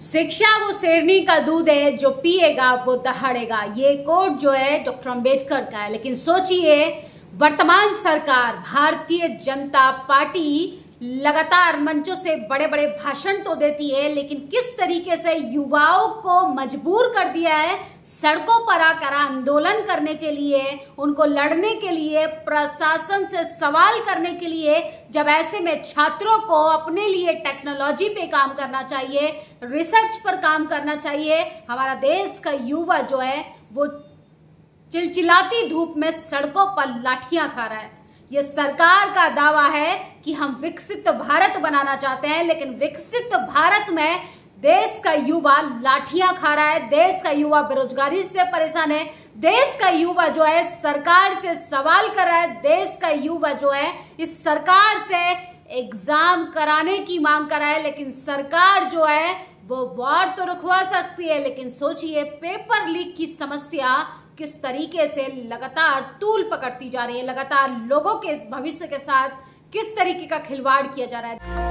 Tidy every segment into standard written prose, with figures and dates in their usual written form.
शिक्षा वो शेरनी का दूध है, जो पिएगा वो दहाड़ेगा। ये कोट जो है डॉक्टर अंबेडकर का है। लेकिन सोचिए, वर्तमान सरकार भारतीय जनता पार्टी लगातार मंचों से बड़े बड़े भाषण तो देती है, लेकिन किस तरीके से युवाओं को मजबूर कर दिया है सड़कों पर आकर आंदोलन करने के लिए, उनको लड़ने के लिए, प्रशासन से सवाल करने के लिए। जब ऐसे में छात्रों को अपने लिए टेक्नोलॉजी पे काम करना चाहिए, रिसर्च पर काम करना चाहिए। हमारा देश का युवा जो है वो चिलचिलाती धूप में सड़कों पर लाठियां खा रहा है। ये सरकार का दावा है कि हम विकसित भारत बनाना चाहते हैं, लेकिन विकसित भारत में देश का युवा लाठियां खा रहा है, देश का युवा बेरोजगारी से परेशान है, देश का युवा जो है सरकार से सवाल कर रहा है, देश का युवा जो है इस सरकार से एग्जाम कराने की मांग कर रहा है। लेकिन सरकार जो है वो वॉर तो रुकवा सकती है, लेकिन सोचिए पेपर लीक की समस्या किस तरीके से लगातार तूल पकड़ती जा रही है, लगातार लोगों के भविष्य के साथ किस तरीके का खिलवाड़ किया जा रहा है।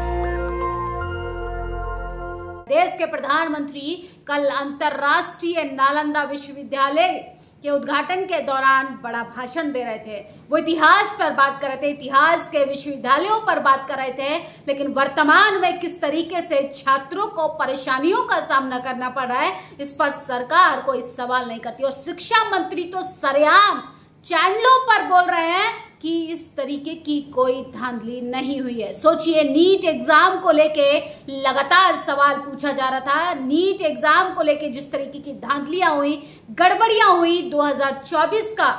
देश के प्रधानमंत्री कल अंतर्राष्ट्रीय नालंदा विश्वविद्यालय के उद्घाटन के दौरान बड़ा भाषण दे रहे थे। वो इतिहास पर बात कर रहे थे, इतिहास के विश्वविद्यालयों पर बात कर रहे थे, लेकिन वर्तमान में किस तरीके से छात्रों को परेशानियों का सामना करना पड़ रहा है, इस पर सरकार कोई सवाल नहीं करती। और शिक्षा मंत्री तो सरेआम चैनलों पर बोल रहे हैं कि इस तरीके की कोई धांधली नहीं हुई है। सोचिए, नीट एग्जाम को लेके लगातार सवाल पूछा जा रहा था। नीट एग्जाम को लेके जिस तरीके की धांधलियां हुई, गड़बड़ियां हुई, 2024 का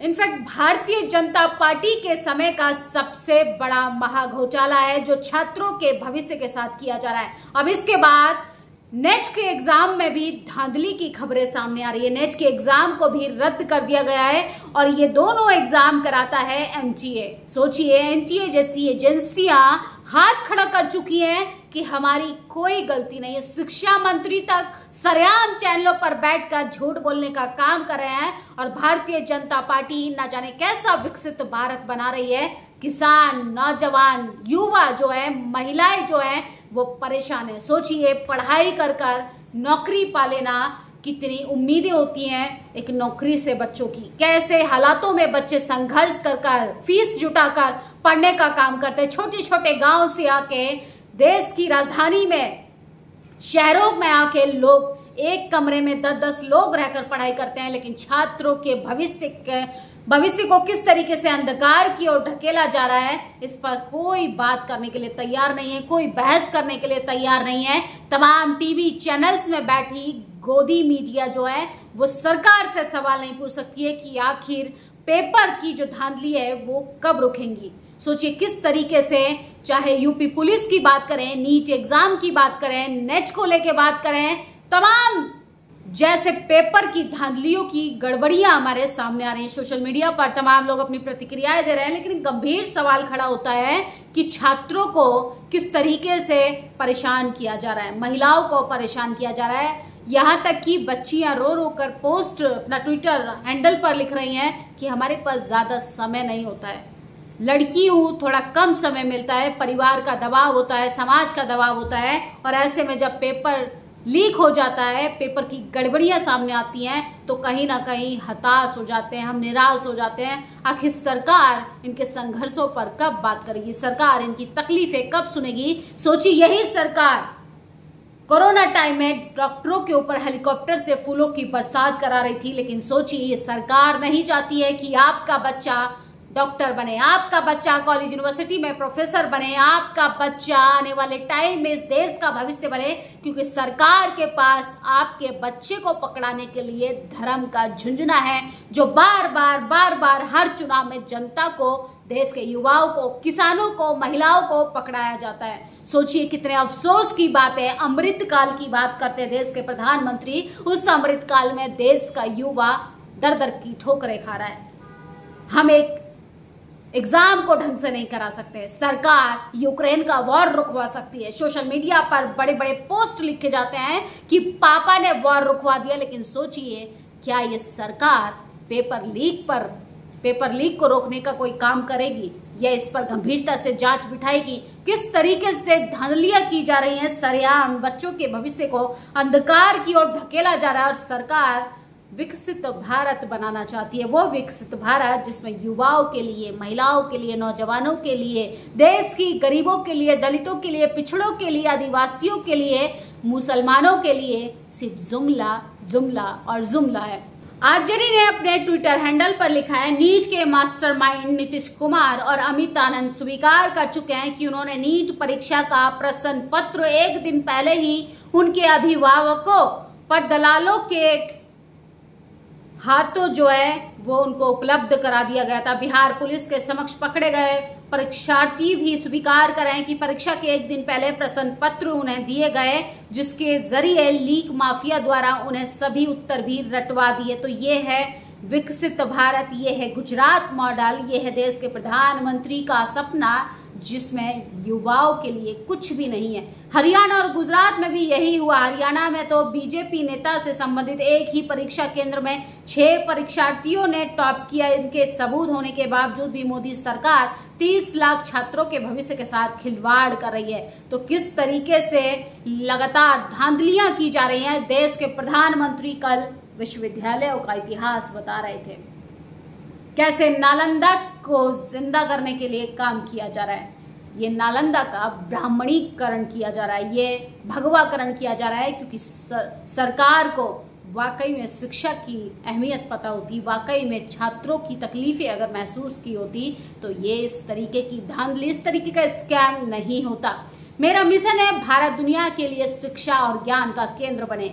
इनफैक्ट भारतीय जनता पार्टी के समय का सबसे बड़ा महाघोटाला है, जो छात्रों के भविष्य के साथ किया जा रहा है। अब इसके बाद नेट के एग्जाम में भी धांधली की खबरें सामने आ रही है। नेट के एग्जाम को भी रद्द कर दिया गया है और ये दोनों एग्जाम कराता है एनटीए। सोचिए, एनटीए जैसी एजेंसियां हाथ खड़ा कर चुकी हैं कि हमारी कोई गलती नहीं है। शिक्षा मंत्री तक सरेआम चैनलों पर बैठकर झूठ बोलने का काम कर रहे हैं और भारतीय जनता पार्टी ना जाने कैसा विकसित भारत बना रही है। किसान, नौजवान, युवा जो है, महिलाएं जो है वो परेशान है। सोचिए, पढ़ाई कर कर नौकरी पा लेना, कितनी उम्मीदें होती हैं एक नौकरी से बच्चों की। कैसे हालातों में बच्चे संघर्ष कर कर फीस जुटाकर पढ़ने का काम करते हैं। छोटे छोटे गांव से आके देश की राजधानी में, शहरों में आके लोग एक कमरे में 10-10 लोग रहकर पढ़ाई करते हैं, लेकिन छात्रों के भविष्य को किस तरीके से अंधकार की ओर ढकेला जा रहा है, इस पर कोई बात करने के लिए तैयार नहीं है, कोई बहस करने के लिए तैयार नहीं है। तमाम टीवी चैनल्स में बैठी गोदी मीडिया जो है वो सरकार से सवाल नहीं पूछ सकती है कि आखिर पेपर की जो धांधली है वो कब रुकेंगी। सोचिए किस तरीके से, चाहे यूपी पुलिस की बात करें, नीट एग्जाम की बात करें, नेट को लेके बात करें, तमाम जैसे पेपर की धांधलियों की गड़बड़ियां हमारे सामने आ रही हैं। सोशल मीडिया पर तमाम लोग अपनी प्रतिक्रियाएं दे रहे हैं, लेकिन गंभीर सवाल खड़ा होता है कि छात्रों को किस तरीके से परेशान किया जा रहा है, महिलाओं को परेशान किया जा रहा है। यहाँ तक कि बच्चियां रो रो कर पोस्ट अपना ट्विटर हैंडल पर लिख रही हैं कि हमारे पास ज्यादा समय नहीं होता है, लड़की हूँ, थोड़ा कम समय मिलता है, परिवार का दबाव होता है, समाज का दबाव होता है, और ऐसे में जब पेपर लीक हो जाता है, पेपर की गड़बड़ियां सामने आती हैं, तो कहीं ना कहीं हताश हो जाते हैं, हम निराश हो जाते हैं। आखिर सरकार इनके संघर्षों पर कब बात करेगी, सरकार इनकी तकलीफें कब सुनेगी। सोचिए, यही सरकार कोरोना टाइम में डॉक्टरों के ऊपर हेलीकॉप्टर से फूलों की बरसात करा रही थी, लेकिन सोचिए ये सरकार नहीं चाहती है कि आपका बच्चा डॉक्टर बने, आपका बच्चा कॉलेज यूनिवर्सिटी में प्रोफेसर बने, आपका बच्चा आने वाले टाइम में इस देश का भविष्य बने, क्योंकि सरकार के पास आपके बच्चे को पकड़ाने के लिए धर्म का झुंझुना है, जो बार बार हर चुनाव में जनता को, देश के युवाओं को, किसानों को, महिलाओं को पकड़ाया जाता है। सोचिए कितने अफसोस की बात है। अमृत काल की बात करते हैं देश के प्रधानमंत्री, उस अमृत काल में देश का युवा दर दर की ठोकरें खा रहा है। हम एक एग्जाम को ढंग से नहीं करा सकते, सरकार यूक्रेन का वॉर रुकवा सकती है। सोशल मीडिया पर बड़े बड़े पोस्ट लिखे जाते हैं कि पापा ने वॉर रुकवा दिया, लेकिन सोचिए क्या ये सरकार पेपर लीक को रोकने का कोई काम करेगी? यह इस पर गंभीरता से जांच बिठाएगी। किस तरीके से धांधलियां की जा रही हैं, सरेआम बच्चों के भविष्य को अंधकार की ओर धकेला जा रहा है और सरकार विकसित भारत बनाना चाहती है। वो विकसित भारत जिसमें युवाओं के लिए, महिलाओं के लिए, नौजवानों के लिए, देश की गरीबों के लिए, दलितों के लिए, पिछड़ों के लिए, आदिवासियों के लिए, मुसलमानों के लिए सिर्फ जुमला जुमला और जुमला है। आरजेडी ने अपने ट्विटर हैंडल पर लिखा है, नीट के मास्टरमाइंड नीतीश कुमार और अमित आनंद स्वीकार कर चुके हैं कि उन्होंने नीट परीक्षा का प्रश्न पत्र एक दिन पहले ही उनके अभिभावकों पर दलालों के हाथों जो है वो उनको उपलब्ध करा दिया गया था। बिहार पुलिस के समक्ष पकड़े गए परीक्षार्थी भी स्वीकार करें कि परीक्षा के एक दिन पहले प्रश्न पत्र उन्हें दिए गए, जिसके जरिए लीक माफिया द्वारा उन्हें सभी उत्तर भी रटवा दिए। तो ये है विकसित भारत, ये है गुजरात मॉडल, ये है देश के प्रधानमंत्री का सपना जिसमें युवाओं के लिए कुछ भी नहीं है। हरियाणा और गुजरात में भी यही हुआ। हरियाणा में तो बीजेपी नेता से संबंधित एक ही परीक्षा केंद्र में 6 परीक्षार्थियों ने टॉप किया। इनके सबूत होने के बावजूद भी मोदी सरकार 30 लाख छात्रों के भविष्य के साथ खिलवाड़ कर रही है। तो किस तरीके से लगातार धांधलियां की जा रही हैं। देश के प्रधानमंत्री कल विश्वविद्यालयों का इतिहास बता रहे थे, कैसे नालंदा को जिंदा करने के लिए काम किया जा रहा है। ये नालंदा का ब्राह्मणीकरण किया जा रहा है, ये भगवाकरण किया जा रहा है, क्योंकि सरकार को वाकई में शिक्षा की अहमियत पता होती, वाकई में छात्रों की तकलीफें अगर महसूस की होती तो ये इस तरीके की धांधली, इस तरीके का स्कैम नहीं होता। मेरा मिशन है भारत दुनिया के लिए शिक्षा और ज्ञान का केंद्र बने।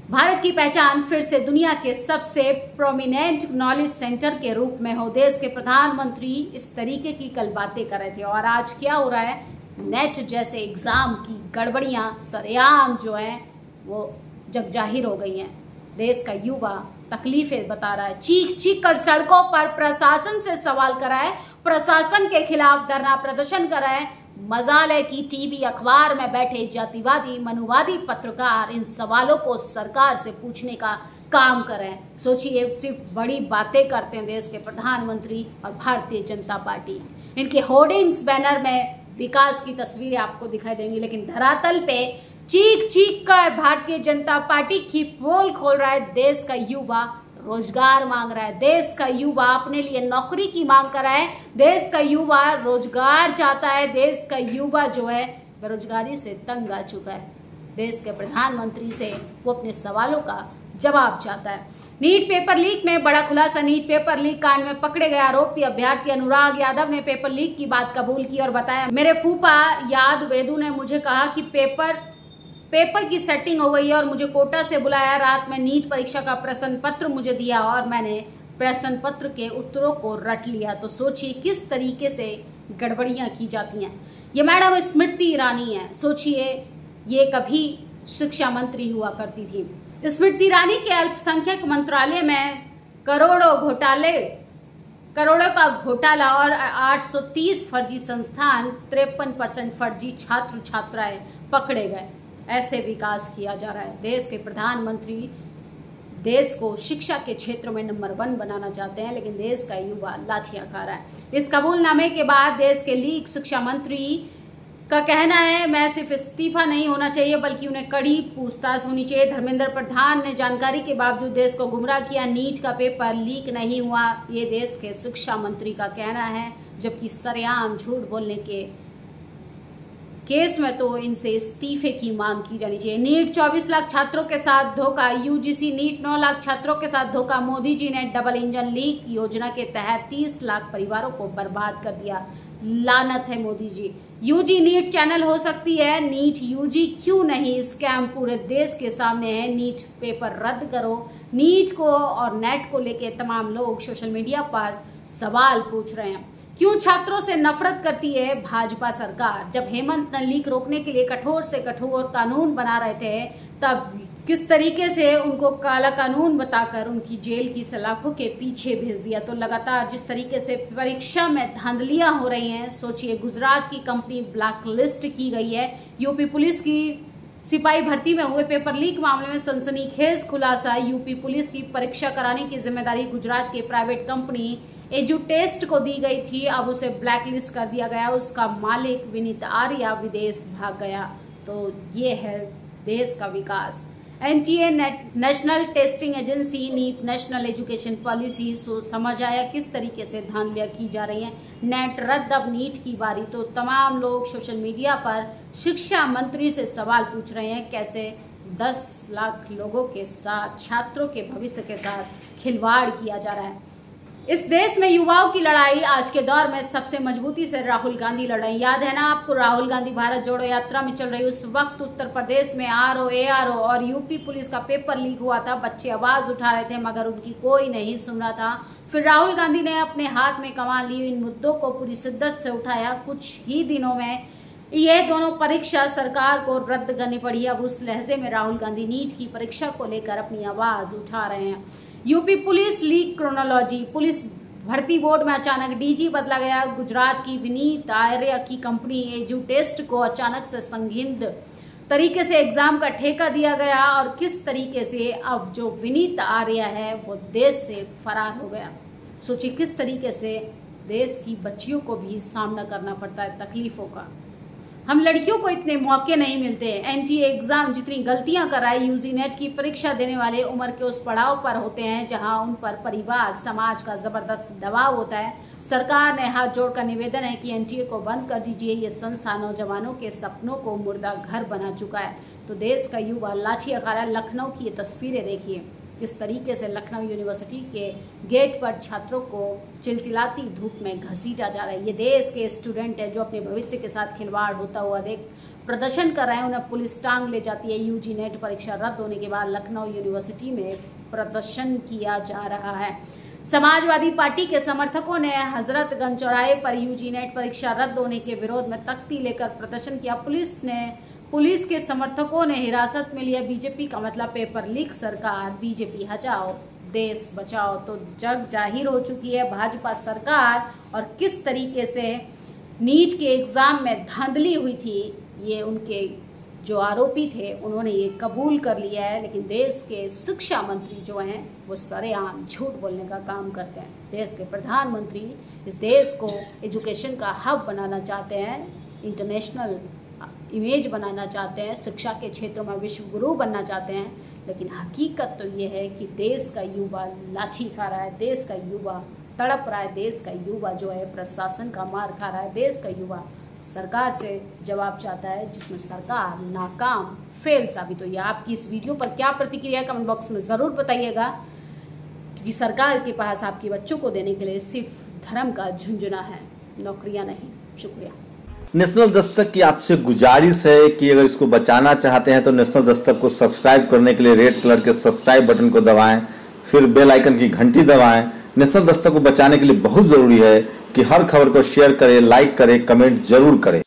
भारत की पहचान फिर से दुनिया के सबसे प्रोमिनेंट नॉलेज सेंटर के रूप में हो। देश के प्रधानमंत्री इस तरीके की कल बातें कर रहे थे और आज क्या हो रहा है, नेट जैसे एग्जाम की गड़बड़ियां सरेआम जो है वो जग जाहिर हो गई हैं। देश का युवा तकलीफें बता रहा है, चीख चीख कर सड़कों पर प्रशासन से सवाल कर रहा है, प्रशासन के खिलाफ धरना प्रदर्शन कर रहा है। मजाल है कि टीवी अखबार में बैठे जातिवादी मनुवादी पत्रकार इन सवालों को सरकार से पूछने का काम कर रहे हैं। सोचिए, सिर्फ बड़ी बातें करते हैं देश के प्रधानमंत्री और भारतीय जनता पार्टी। इनके होर्डिंग्स बैनर में विकास की तस्वीरें आपको दिखाई देंगी, लेकिन धरातल पे चीख चीख कर भारतीय जनता पार्टी की पोल खोल रहा है। देश का युवा रोजगार मांग रहा है, देश का युवा अपने लिए नौकरी की मांग कर रहा है, देश का युवा रोजगार चाहता है, देश का युवा जो है बेरोजगारी से तंग आ चुका है। देश के प्रधानमंत्री से वो अपने सवालों का जवाब चाहता है। नीट पेपर लीक में बड़ा खुलासा। नीट पेपर लीक कांड में पकड़े गए आरोपी अभ्यर्थी अनुराग यादव ने पेपर लीक की बात कबूल की और बताया, मेरे फूफा याद वेदू ने मुझे कहा कि पेपर की सेटिंग हो गई है और मुझे कोटा से बुलाया। रात में नीट परीक्षा का प्रश्न पत्र मुझे दिया और मैंने प्रश्न पत्र के उत्तरों को रट लिया। तो सोचिए किस तरीके से गड़बड़ियां की जाती हैं। ये मैडम स्मृति ईरानी है। सोचिए, ये कभी शिक्षा मंत्री हुआ करती थी। स्मृति ईरानी के अल्पसंख्यक मंत्रालय में करोड़ों का घोटाला और 830 फर्जी संस्थान, 53% फर्जी छात्र छात्राएं पकड़े गए। ऐसे विकास किया जा रहा है। देश के प्रधानमंत्री देश को शिक्षा के क्षेत्र में नंबर 1 बनाना चाहते हैं, लेकिन देश का युवा लाठियां खा रहा है। इस कबूलनामे के बाद देश के लीग शिक्षा मंत्री का कहना है, मैं सिर्फ इस्तीफा नहीं होना चाहिए बल्कि उन्हें कड़ी पूछताछ होनी चाहिए। धर्मेंद्र प्रधान ने जानकारी के बावजूद देश को गुमराह किया। नीट का पेपर लीक नहीं हुआ, ये देश के शिक्षा मंत्री का कहना है, जबकि सरेआम झूठ बोलने के केस में तो इनसे इस्तीफे की मांग की जानी चाहिए। नीट 24 लाख छात्रों के साथ धोखा। यूजीसी नीट 9 लाख छात्रों के साथ धोखा। मोदी जी ने डबल इंजन लीक योजना के तहत 30 लाख परिवारों को बर्बाद कर दिया। लानत है Modi ji. UG NEET channel हो सकती है, नीट यूजी क्यों नहीं? स्कैम पूरे देश के सामने है। नीट पेपर रद्द करो। नीट को और नेट को लेके तमाम लोग सोशल मीडिया पर सवाल पूछ रहे हैं। क्यों छात्रों से नफरत करती है भाजपा सरकार? जब हेमंत न लीक रोकने के लिए कठोर से कठोर कानून बना रहे थे, तब किस तरीके से उनको काला कानून बताकर उनकी जेल की सलाखों के पीछे भेज दिया। तो लगातार जिस तरीके से परीक्षा में धांधलियां हो रही हैं, सोचिए, गुजरात की कंपनी ब्लैक लिस्ट की गई है। यूपी पुलिस की सिपाही भर्ती में हुए पेपर लीक मामले में सनसनीखेज खुलासा। यूपी पुलिस की परीक्षा कराने की जिम्मेदारी गुजरात के प्राइवेट कंपनी एजू टेस्ट को दी गई थी, अब उसे ब्लैकलिस्ट कर दिया गया। उसका मालिक विनीत आर्या विदेश भाग गया। तो ये है देश का विकास। NTA national testing agency, NEET national education policy, समझ आया किस तरीके से धांधलियां की जा रही हैं। नेट रद्द, अब नीट की बारी। तो तमाम लोग सोशल मीडिया पर शिक्षा मंत्री से सवाल पूछ रहे हैं, कैसे 10 लाख लोगों के साथ, छात्रों के भविष्य के साथ खिलवाड़ किया जा रहा है। इस देश में युवाओं की लड़ाई आज के दौर में सबसे मजबूती से राहुल गांधी लड़ रहे हैं। याद है ना आपको, राहुल गांधी भारत जोड़ो यात्रा में चल रही उस वक्त उत्तर प्रदेश में आरओ, एआरओ और यूपी पुलिस का पेपर लीक हुआ था। बच्चे आवाज उठा रहे थे मगर उनकी कोई नहीं सुन रहा था। फिर राहुल गांधी ने अपने हाथ में कमान ली, इन मुद्दों को पूरी शिद्दत से उठाया। कुछ ही दिनों में ये दोनों परीक्षा सरकार को रद्द करनी पड़ी। अब उस लहजे में राहुल गांधी नीट की परीक्षा को लेकर अपनी आवाज उठा रहे हैं। UP police leak chronology, police भर्ती बोर्ड में अचानक डीजी बदला गया। गुजरात की विनीत आर्या की कंपनी एजू टेस्ट को अचानक से संदिग्ध तरीके से एग्जाम का ठेका दिया गया और किस तरीके से अब जो विनीत आर्या है वो देश से फरार हो गया। सोचिए किस तरीके से देश की बच्चियों को भी सामना करना पड़ता है तकलीफों का। हम लड़कियों को इतने मौके नहीं मिलते। एनटीए एग्जाम जितनी गलतियां कराए, यूजी नेट की परीक्षा देने वाले उम्र के उस पड़ाव पर होते हैं जहां उन पर परिवार, समाज का जबरदस्त दबाव होता है। सरकार ने हाथ जोड़कर निवेदन है कि एनटीए को बंद कर दीजिए। ये संस्था नौजवानों के सपनों को मुर्दा घर बना चुका है। तो देश का युवा लाठी अखाड़ा। लखनऊ की ये तस्वीरें देखिए किस तरीके से लखनऊ यूनिवर्सिटी के गेट पर छात्रों को चिलचिलाती धूप में घसीटा जा रहा है। ये देश के स्टूडेंट है जो अपने भविष्य के साथ खिलवाड़ होता हुआ देख प्रदर्शन कर रहे हैं। उन्हें पुलिस टांग ले जाती है। यूजी नेट परीक्षा रद्द होने के बाद लखनऊ यूनिवर्सिटी में प्रदर्शन किया जा रहा है। समाजवादी पार्टी के समर्थकों ने हजरतगंज चौराहे पर यूजी नेट परीक्षा रद्द होने के विरोध में तख्ती लेकर प्रदर्शन किया। पुलिस के समर्थकों ने हिरासत में लिया बीजेपी का मतलब पेपर लीक, सरकार बीजेपी हटाओ देश बचाओ। तो जग जाहिर हो चुकी है भाजपा सरकार और किस तरीके से नीट के एग्जाम में धांधली हुई थी। ये उनके जो आरोपी थे उन्होंने ये कबूल कर लिया है। लेकिन देश के शिक्षा मंत्री जो हैं वो सरेआम झूठ बोलने का काम करते हैं। देश के प्रधानमंत्री इस देश को एजुकेशन का हब बनाना चाहते हैं, इंटरनेशनल इमेज बनाना चाहते हैं, शिक्षा के क्षेत्रों में विश्व गुरु बनना चाहते हैं। लेकिन हकीकत तो ये है कि देश का युवा लाठी खा रहा है, देश का युवा तड़प रहा है, देश का युवा जो है प्रशासन का मार खा रहा है, देश का युवा सरकार से जवाब चाहता है जिसमें सरकार नाकाम, फेल साबित हुई है। आपकी इस वीडियो पर क्या प्रतिक्रिया है कमेंट बॉक्स में ज़रूर बताइएगा, क्योंकि सरकार के पास आपके बच्चों को देने के लिए सिर्फ धर्म का झुंझुना है, नौकरियां नहीं। शुक्रिया। नेशनल दस्तक की आपसे गुजारिश है कि अगर इसको बचाना चाहते हैं तो नेशनल दस्तक को सब्सक्राइब करने के लिए रेड कलर के सब्सक्राइब बटन को दबाएं, फिर बेल आइकन की घंटी दबाएं। नेशनल दस्तक को बचाने के लिए बहुत जरूरी है कि हर खबर को शेयर करें, लाइक करें, कमेंट जरूर करें।